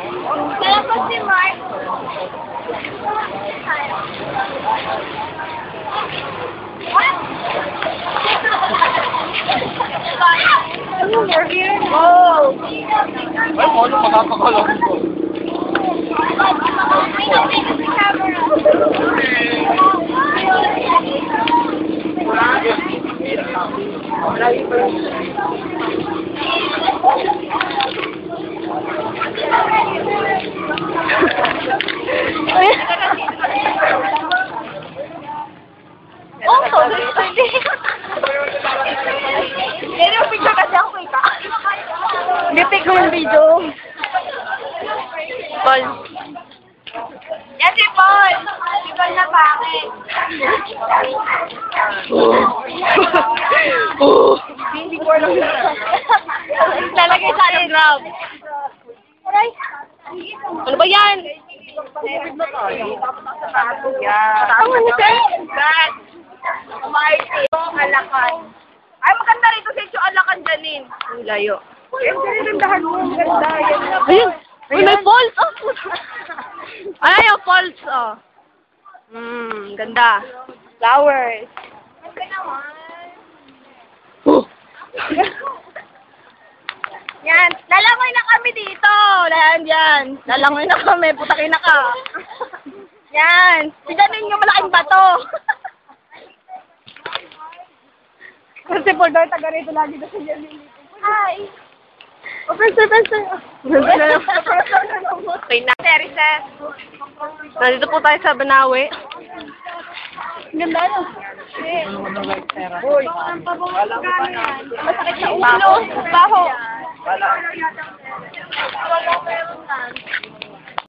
Talapos si Mark. Oh! Ay, ano makakakalang ko? Oh, so pwede. Yan yung picture kasi ako ika. Hindi, take ko yung video. Paul. Yan si Paul. Si Paul na pangit. Hindi ko alam yun. Lalagay sa akin, Rob. Aray. Ano ba yan? Yan. Tama na, sir. Bad. Marty. Alakan. Ay, maganda rito sa ito alakan dyanin. Ang layo. Yan, sinindahan mo. Ang ganda. Yan. Ayun! Uy, may falls! Oh, puta. Ay, yung falls, oh. Ganda. Flowers. Ganda naman. Oh. Yan. Lalangoy na kami dito. Yan. Lalangoy na kami, putakin na ka. Yan. Siganin yung malaking bato. Kasi Paul daw, taga rito lagi na siya nililitin. Hi. Oh, Spencer. Okay na. Teresa. Nandito po tayo sa Banawe. Ganda no? Uy! Masakit sa ulo. Baho. Wala.